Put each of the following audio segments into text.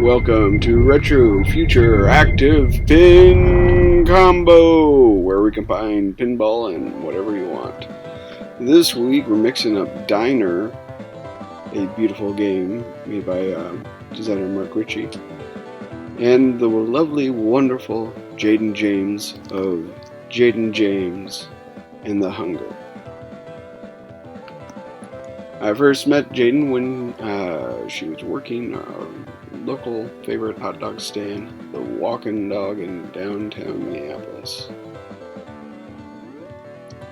Welcome to Retrofutureactive Pin Combo, where we combine pinball and whatever you want. This week we're mixing up Diner, a beautiful game made by designer Mark Ritchie, and the lovely, wonderful Jaeden James of Jaeden James and the Hunger. I first met Jaeden when she was working our local favorite hot dog stand, the Walking Dog in downtown Minneapolis.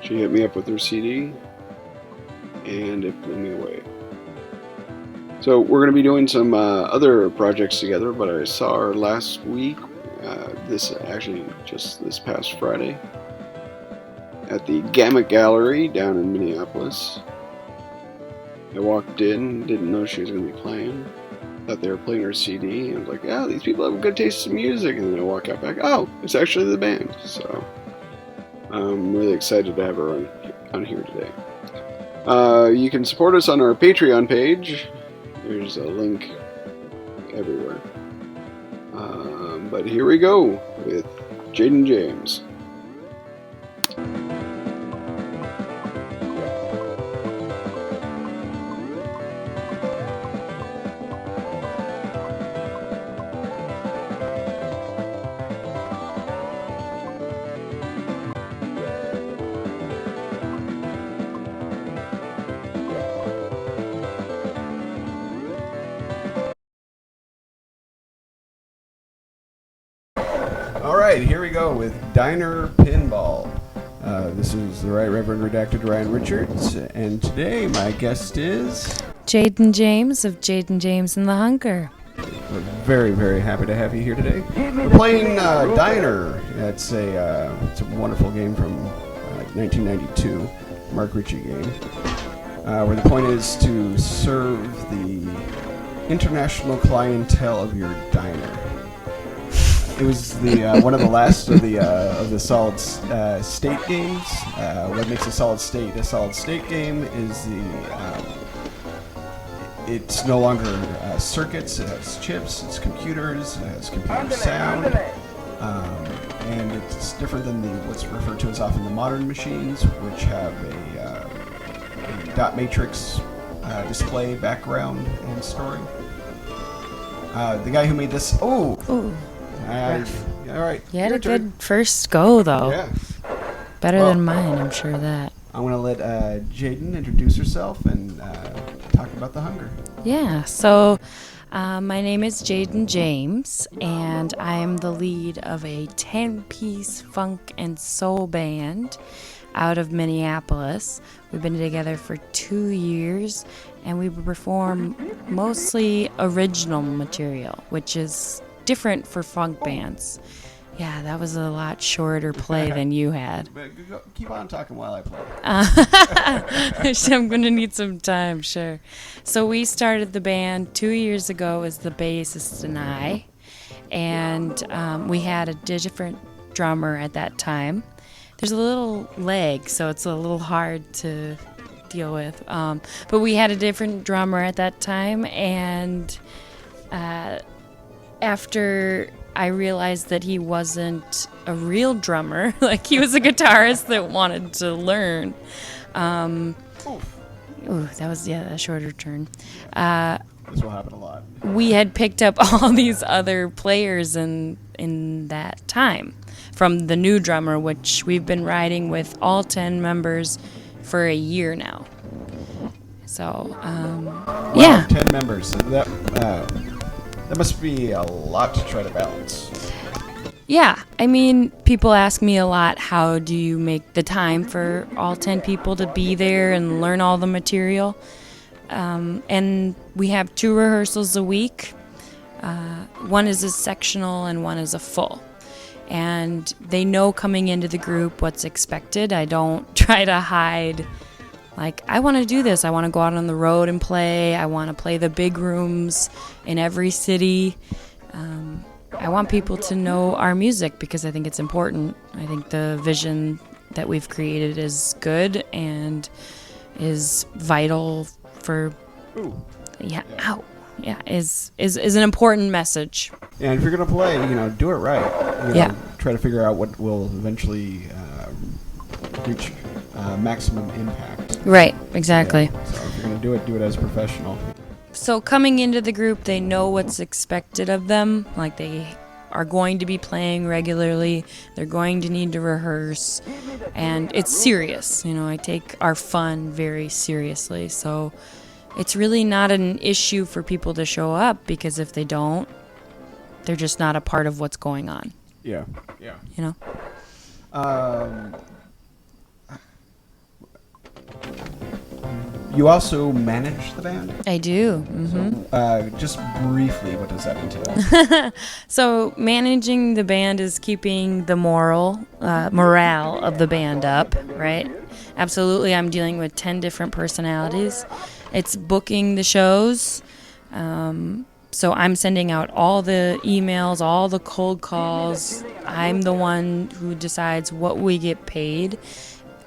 She hit me up with her CD, and it blew me away. So we're going to be doing some other projects together, but I saw her last week, this past Friday, at the Gamut Gallery down in Minneapolis. I walked in, didn't know she was going to be playing. Thought they were playing her CD, and I was like, "Oh, these people have a good taste in music." And then I walk out back, oh, it's actually the band. So I'm really excited to have her on here today. You can support us on our Patreon page. There's a link everywhere. But here we go with Jaeden James. Alright, here we go with Diner Pinball. This is the Right Reverend Redacted Ryan Richards, and today my guest is Jaeden James of Jaeden James and the Hunger. We're very, very happy to have you here today. We're playing Diner. It's a wonderful game from 1992, Mark Ritchie game, where the point is to serve the international clientele of your diner. It was the one of the last of the solid state games. What makes a solid state game is it's no longer circuits. It has chips. It's computers. It has computer sound, and it's different than what's referred to as often the modern machines, which have a dot matrix display background and story. The guy who made this. All right. You had a good first go, though. Yeah. Better than mine, I'm sure of that. I'm going to let Jaeden introduce herself and talk about the Hunger. Yeah, so my name is Jaeden James, and I am the lead of a 10-piece funk and soul band out of Minneapolis. We've been together for 2 years, and we perform mostly original material, which is different for funk bands. Yeah, that was a lot shorter play than you had. Keep on talking while I play. I'm going to need some time, sure. So we started the band 2 years ago as the bassist and I, and we had a different drummer at that time. There's a little lag, so it's a little hard to deal with. But we had a different drummer at that time, and after I realized that he wasn't a real drummer, like he was a guitarist that wanted to learn. That was a shorter turn. This will happen a lot. We had picked up all these other players in that time from the new drummer, which we've been riding with all 10 members for a year now. So, yeah. 10 members. So that must be a lot to try to balance. Yeah, I mean, people ask me a lot, how do you make the time for all 10 people to be there and learn all the material? And we have 2 rehearsals a week. One is a sectional and one is a full. And they know coming into the group what's expected. I don't try to hide, like, I want to do this. I want to go out on the road and play. I want to play the big rooms in every city. I want people to know our music because I think it's important. I think the vision that we've created is good and is vital for... Ooh. Yeah, ow. is an important message. And if you're going to play, do it right. Yeah. Try to figure out what will eventually reach maximum impact. Right, exactly. Yeah. So if you're going to do it as a professional. So coming into the group, they know what's expected of them. Like, they are going to be playing regularly. They're going to need to rehearse. And it's serious. I take our fun very seriously. So it's really not an issue for people to show up, because if they don't, they're just not a part of what's going on. Yeah. You also manage the band? I do. Mm-hmm. So, just briefly, what does that entail? So managing the band is keeping the morale of the band up, right? Absolutely. I'm dealing with 10 different personalities. It's booking the shows. So I'm sending out all the emails, all the cold calls. I'm the one who decides what we get paid,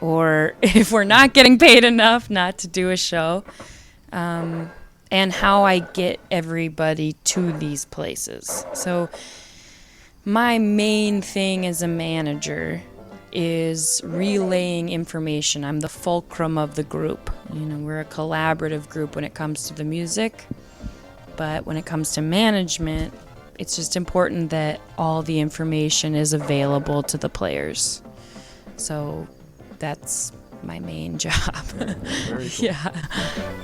or if we're not getting paid enough not to do a show, and how I get everybody to these places. So my main thing as a manager is relaying information. I'm the fulcrum of the group. We're a collaborative group when it comes to the music, but when it comes to management, it's just important that all the information is available to the players. So that's my main job. Very cool. Yeah.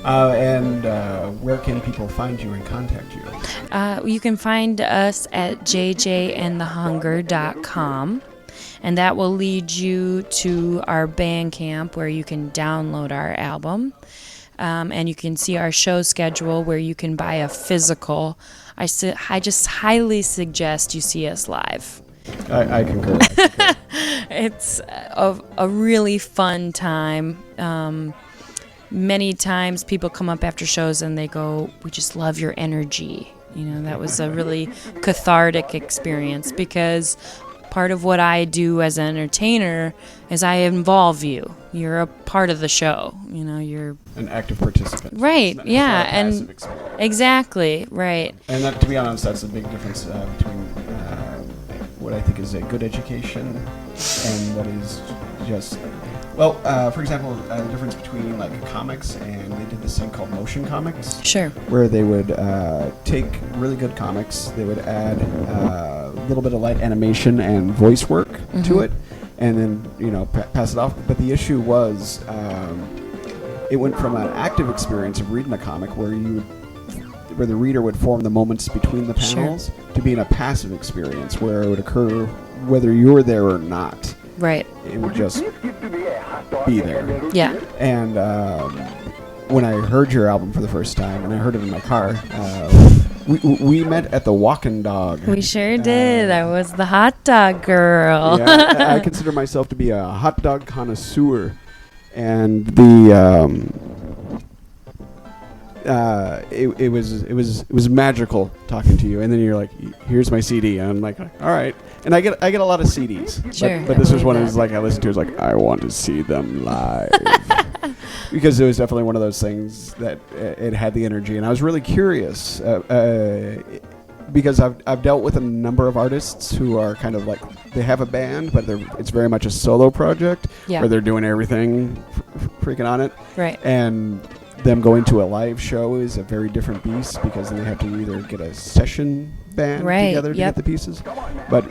And where can people find you and contact you? You can find us at jjandthehunger.com, and that will lead you to our Bandcamp, where you can download our album, and you can see our show schedule, where you can buy a physical. I just highly suggest you see us live. I concur. It's a really fun time. Many times people come up after shows and they go, "We just love your energy." That was a really cathartic experience, because part of what I do as an entertainer is I involve you. You're a part of the show. You're an active participant. Right. It's Yeah. not a passive And experience. Exactly. Right. And that, to be honest, that's the big difference between what I think is a good education and what is just, for example, the difference between like comics, and they did this thing called motion comics. Sure. Where they would take really good comics, they would add a little bit of light animation and voice work to it, and then pass it off. But the issue was, it went from an active experience of reading a comic where the reader would form the moments between the panels, to being a passive experience where it would occur whether you're there or not. Right. It would just be there. Yeah. And when I heard your album for the first time, and I heard it in my car, we met at the Walkin' Dog. We sure did. I was the hot dog girl. Yeah, I consider myself to be a hot dog connoisseur, and it was magical talking to you. And then you're like, "Here's my CD," and I'm like, "All right." And I get a lot of CDs, Sure, but this was one that. is like I listened to. It's like, I want to see them live. Because it was definitely one of those things that it had the energy, and I was really curious because I've dealt with a number of artists who are kind of like, they have a band, but it's very much a solo project where they're doing everything freaking on it, right? And them going to a live show is a very different beast, because then they have to either get a session band together to get the pieces, but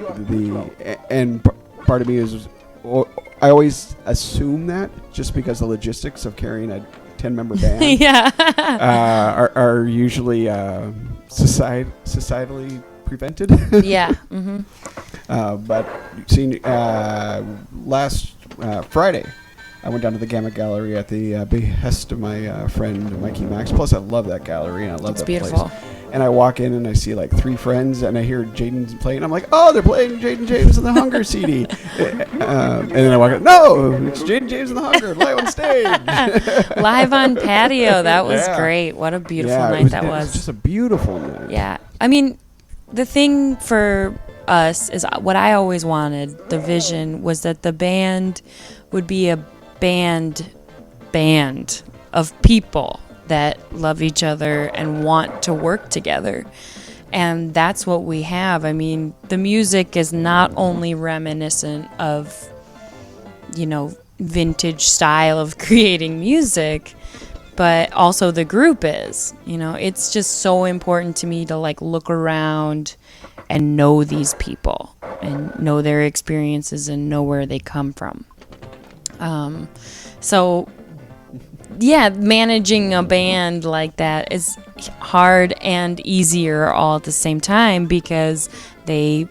part of me is, I always assume that just because the logistics of carrying a 10-member band are usually societally prevented. Yeah. Mm-hmm. But seeing last Friday, I went down to the Gamma Gallery at the behest of my friend Mikey Max. Plus, I love that gallery, and I love that beautiful. place. And I walk in and I see like 3 friends, and I hear Jaeden playing. I'm like, "Oh, they're playing Jaeden James and the Hunger CD." And then I walk in, "No, it's Jaeden James and the Hunger live on stage." Live on patio. That was great. What a beautiful night that was. It was just a beautiful night. Yeah. I mean, the thing for us is what I always wanted. The vision was that the band would be a band of people. that love each other and want to work together. And that's what we have. I mean, the music is not only reminiscent of, vintage style of creating music, but also the group is. It's just so important to me to look around and know these people and know their experiences and know where they come from. So yeah, managing a band like that is hard and easier all at the same time because they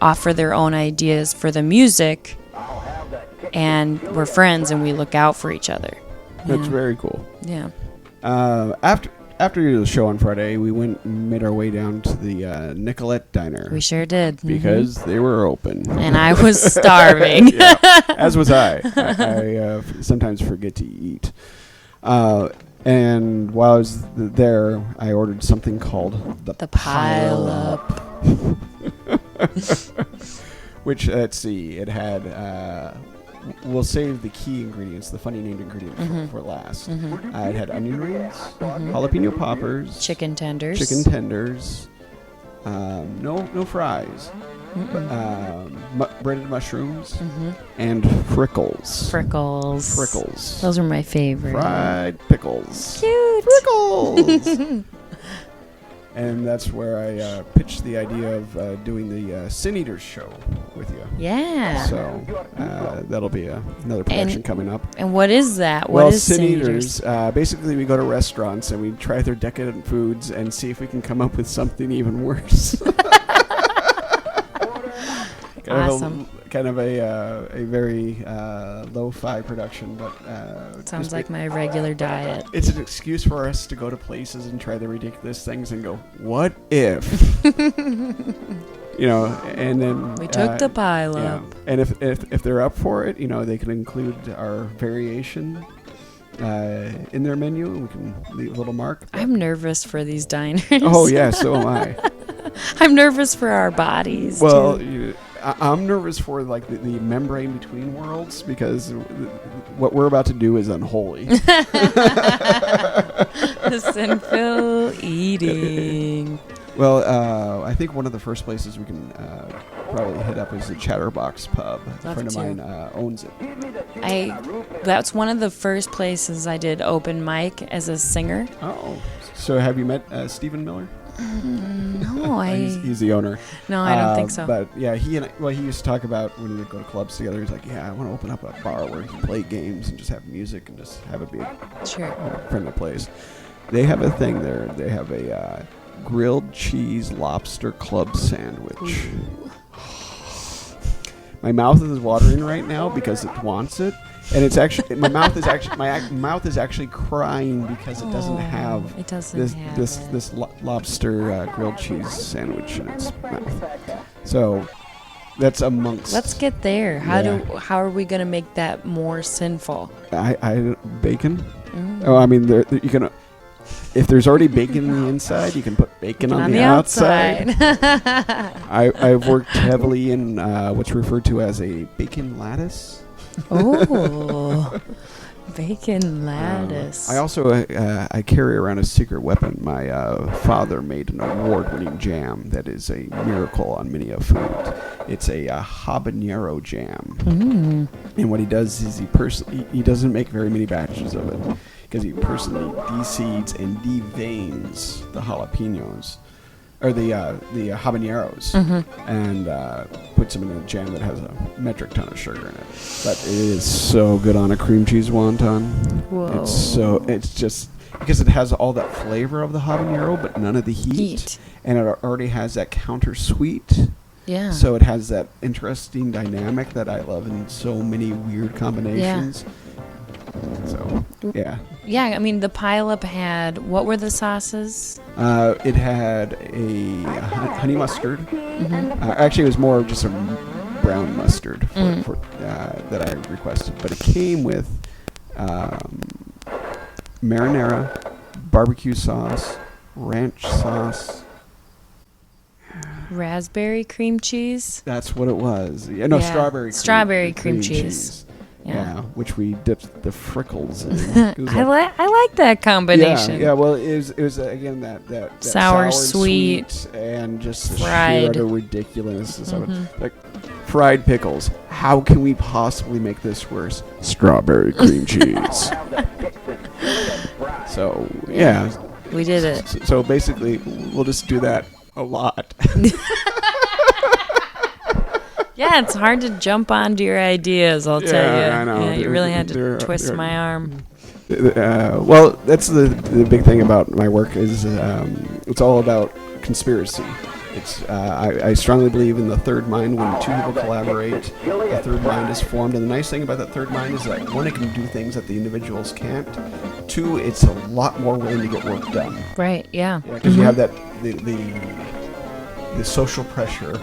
offer their own ideas for the music, and we're friends and we look out for each other. That's very cool. Yeah. After the show on Friday, we went and made our way down to the Nicolette Diner. We sure did. Because they were open. And I was starving. Yeah, as was I. I sometimes forget to eat. And while I was there, I ordered something called the Pile Up. Which, let's see, it had... we'll save the key ingredients, the funny named ingredient for last. It had onion rings, jalapeno poppers, chicken tenders, no fries, breaded mushrooms, and frickles. Those are my favorite. Fried pickles. Cute. Frickles. And that's where I pitched the idea of doing the Sineaters show with you. Yeah. So that'll be another production coming up. And what is that? Well, what is Sineaters? Basically, we go to restaurants and we try their decadent foods and see if we can come up with something even worse. Awesome. Kind of a very lo-fi production, but sounds like my regular diet. It's an excuse for us to go to places and try the ridiculous things and go, what if? And then we took the pile up. And if they're up for it, they can include our variation in their menu, and we can leave a little mark. I'm nervous for these diners. Oh yeah, so am I. I'm nervous for our bodies. Well, I'm nervous for the membrane between worlds, because what we're about to do is unholy. The sinful eating. Well, I think one of the first places we can probably hit up is the Chatterbox Pub. A friend of mine owns it. That's one of the first places I did open mic as a singer. Oh, so have you met Stephen Miller? No, he's the owner. No, I don't think so. But yeah, he used to talk about when we would go to clubs together. He's like, yeah, I want to open up a bar where you can play games and just have music and just have it be a friendly place. They have a thing there. They have a grilled cheese lobster club sandwich. Ooh. My mouth is watering right now because it wants it. And it's actually my mouth is actually crying because it doesn't have this lobster grilled cheese sandwich in its mouth. So that's amongst. Let's get there. How are we gonna make that more sinful? Bacon. Oh, I mean, you can. If there's already bacon on the inside, you can put bacon on the outside. I've worked heavily in what's referred to as a bacon lattice. Oh, bacon lattice. I also I carry around a secret weapon. My father made an award-winning jam that is a miracle on many a food. It's a habanero jam. And what he does is he doesn't make very many batches of it, because he personally de-seeds and de-veins the jalapenos, or the habaneros, and puts them in a jam that has a metric ton of sugar in it. But it is so good on a cream cheese wonton. Whoa. It's just because it has all that flavor of the habanero, but none of the heat. And it already has that counter sweet. Yeah. So it has that interesting dynamic that I love in so many weird combinations. Yeah. So, yeah. Yeah, I mean, the Pile Up had, what were the sauces? It had a honey mustard. Actually, it was more just a brown mustard for that I requested. But it came with marinara, barbecue sauce, ranch sauce. Raspberry cream cheese? That's what it was. Yeah, no, strawberry cream cheese. Yeah. Which we dipped the frickles in. I like that combination. Yeah. Well, it was again that sour and sweet, and just the fried. sheer utter ridiculousness of it. Like fried pickles. How can we possibly make this worse? Strawberry cream cheese. So yeah, we did it. So basically, we'll just do that a lot. Yeah, it's hard to jump onto your ideas, I'll tell you. I know. Yeah, you really had to twist my arm. Well, that's the big thing about my work is it's all about conspiracy. It's I strongly believe in the third mind. When two people collaborate, the third mind is formed. And the nice thing about that third mind is that, one, it can do things that the individuals can't. Two, it's a lot more willing to get work done. Right, yeah. Because you have that the social pressure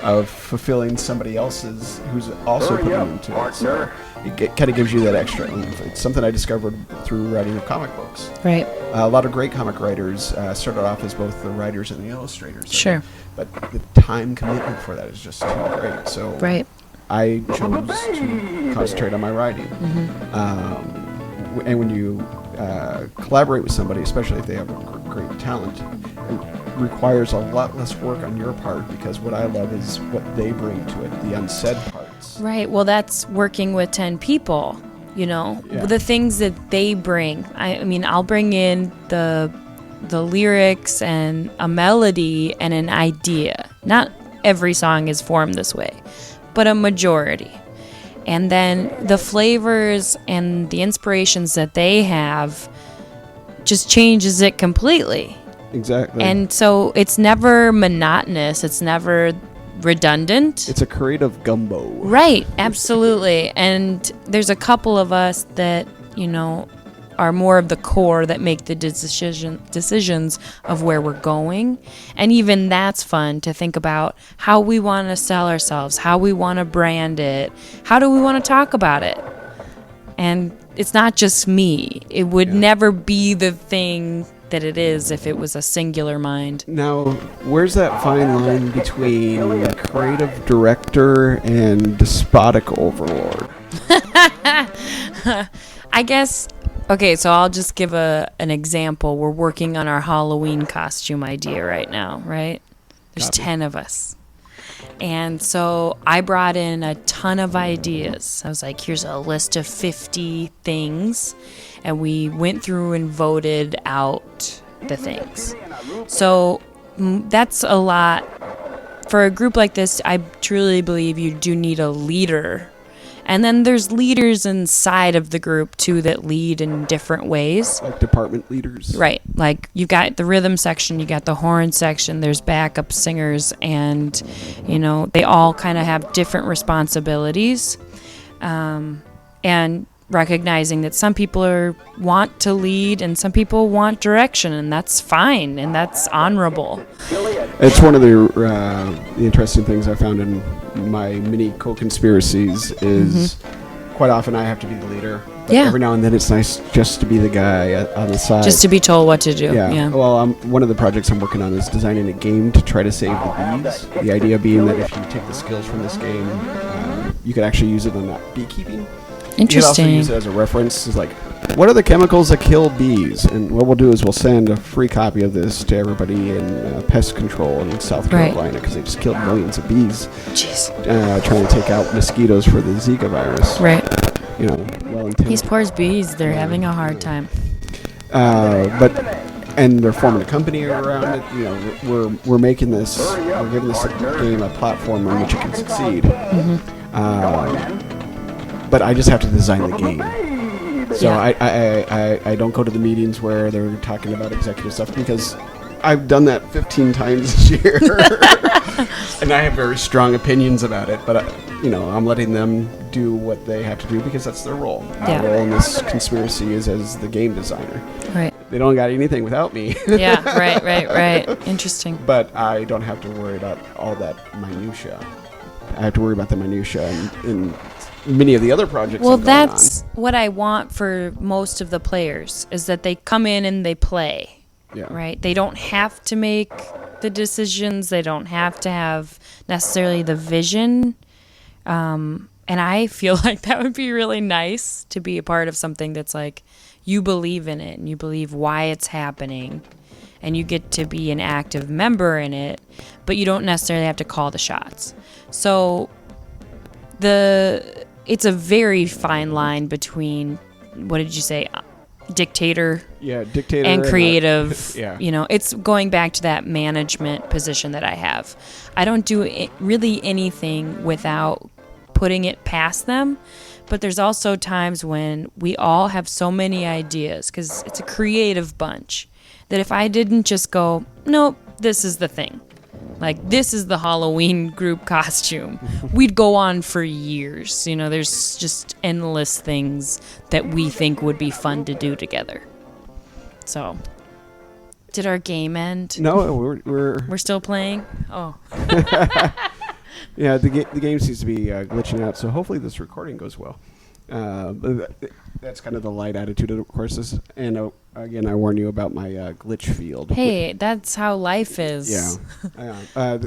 of fulfilling somebody else's who's also putting into it. So it kind of gives you that extra oomph. It's something I discovered through writing of comic books. Right. A lot of great comic writers started off as both the writers and the illustrators. Sure. But the time commitment for that is just too great. So right. I chose to concentrate on my writing. And when you collaborate with somebody, especially if they have a great talent, it requires a lot less work on your part, because what I love is what they bring to it, the unsaid parts. Right. Well, that's working with 10 people, the things that they bring. I mean, I'll bring in the lyrics and a melody and an idea. Not every song is formed this way, but a majority. And then the flavors and the inspirations that they have just changes it completely. Exactly. And so it's never monotonous. It's never redundant. It's a creative gumbo. Right. Absolutely. And there's a couple of us that, are more of the core that make the decisions of where we're going. And even that's fun to think about how we want to sell ourselves, how we want to brand it, how do we want to talk about it. And it's not just me. It would never be the thing that it is if it was a singular mind. Now, where's that fine line between creative director and despotic overlord? I guess, okay, so I'll just give an example. We're working on our Halloween costume idea right now, right? There's 10 of us. And so I brought in a ton of ideas. I was like, here's a list of 50 things. And we went through and voted out the things. So that's a lot. For a group like this, I truly believe you do need a leader. And then there's leaders inside of the group, too, that lead in different ways. Like department leaders. Right. Like, you've got the rhythm section, you got the horn section, there's backup singers, and, they all kind of have different responsibilities. And recognizing that some people want to lead and some people want direction, and that's fine, and that's honorable. It's one of the interesting things I found in my mini co-conspiracies is quite often I have to be the leader. But every now and then it's nice just to be the guy on the side. Just to be told what to do. Yeah. Well, one of the projects I'm working on is designing a game to try to save the bees. The idea being that if you take the skills from this game, you could actually use it in beekeeping. Interesting. You can also use it as a reference. It's like, what are the chemicals that kill bees? And what we'll do is we'll send a free copy of this to everybody in pest control in South Carolina, because they just killed millions of bees. Jeez. Trying to take out mosquitoes for the Zika virus. Right. These poor bees, they're having a hard time. And they're forming a company around it. We're making this. We're giving this game a platform on which it can succeed. But I just have to design the game. So I don't go to the meetings where they're talking about executive stuff, because I've done that 15 times this year. And I have very strong opinions about it, but I'm letting them do what they have to do, because that's their role. My role in this conspiracy is as the game designer. Right. They don't got anything without me. Yeah, right. Interesting. But I don't have to worry about all that minutia. I have to worry about the minutia in many of the other projects. Well, that's what I want for most of the players, is that they come in and they play. Yeah. Right? They don't have to make the decisions. They don't have to have necessarily the vision. And And I feel like that would be really nice to be a part of something that's like you believe in it and you believe why it's happening and you get to be an active member in it, but you don't necessarily have to call the shots. So it's a very fine line between, what did you say, dictator and creative. It's going back to that management position that I have. I don't do really anything without putting it past them, but there's also times when we all have so many ideas because it's a creative bunch that if I didn't just go, nope, this is the thing, like this is the Halloween group costume, we'd go on for years. There's just endless things that we think would be fun to do together. So did our game end? No, we're still playing. Oh. Yeah, the game seems to be glitching out, so hopefully this recording goes well. That's kind of the light attitude of the courses. And again, I warn you about my glitch field. Hey, that's how life is. Yeah.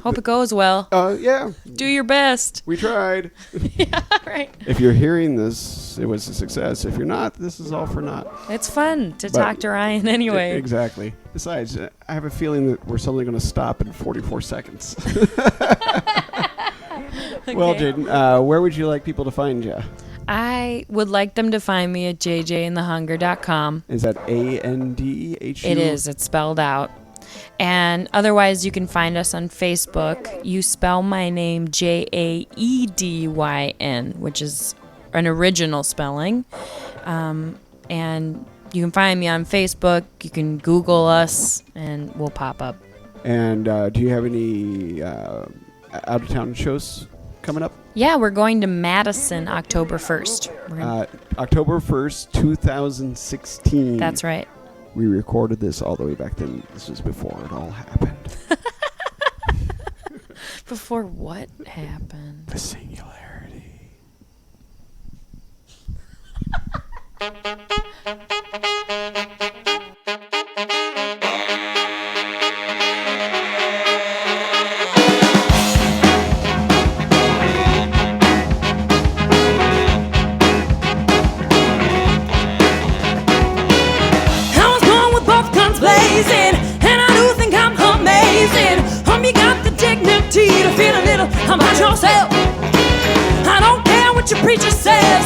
Hope it goes well. Yeah. Do your best. We tried. Yeah, right. If you're hearing this, it was a success. If you're not, this is all for naught. It's fun to talk to Ryan anyway. Exactly. Besides, I have a feeling that we're suddenly going to stop in 44 seconds. Okay. Well, Jaeden, where would you like people to find you? I would like them to find me at jjandthehunger.com. Is that ANDEHU? It is. It's spelled out. And otherwise, you can find us on Facebook. You spell my name Jaedyn, which is an original spelling. And you can find me on Facebook. You can Google us, and we'll pop up. And do you have any out-of-town shows coming up? Yeah, we're going to Madison October 1st. October 1st, 2016. That's right. We recorded this all the way back then. This was before it all happened. Before what happened? The singularity. About yourself, I don't care what your preacher says.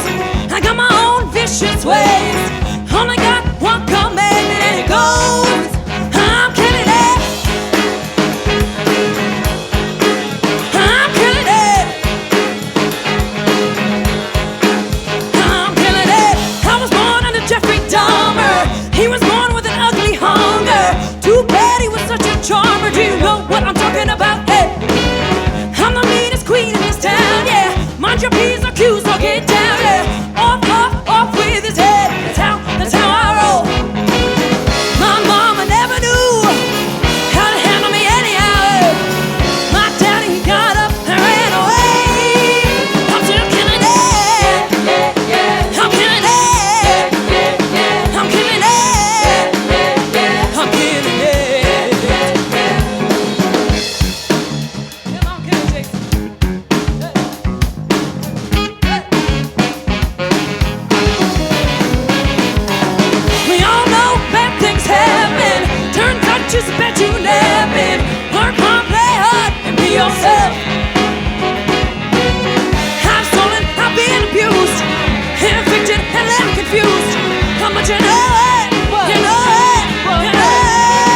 I got my own vicious ways. Only got one commandment and it goes, I'm killing it. I'm killing it. I'm killing it. I was born under Jeffrey Dahmer. He was born with an ugly hunger. Too bad he was such a charmer. Do you know what I'm talking about? Hey, I'm the meanest queen in this town, yeah. Mind your P's or Q's, so get down, yeah. Off with his head. That's how I roll. My mama never knew how to handle me anyhow. My daddy got up and ran away. I'm still killing it. I'm killing it. I'm killing it. I'm killing it. Come on, kill it, Jason. We all know bad things happen. Turns out just bet you napping. Work hard, play hard, and be yourself. I've stolen, I've been abused, evicted, and left confused. How much you know it? You know it? You know it?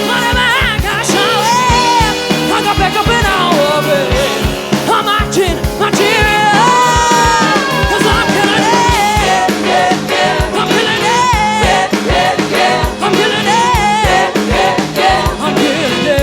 Whatever I gotta show it, I got back up and all of it. I'm marching, marching. 'Cause I'm killing it. I'm killing it. I'm killing it. I'm killing it.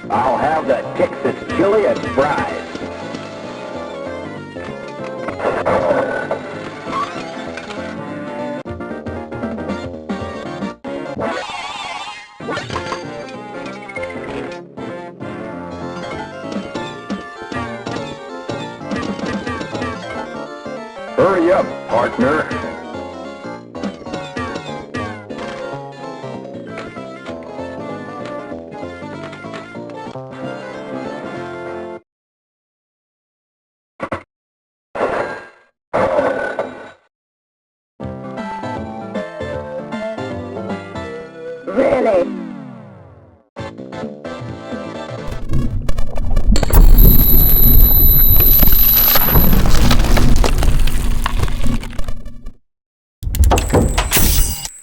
I'll have the Texas chili and fries. Hurry up, partner. Really?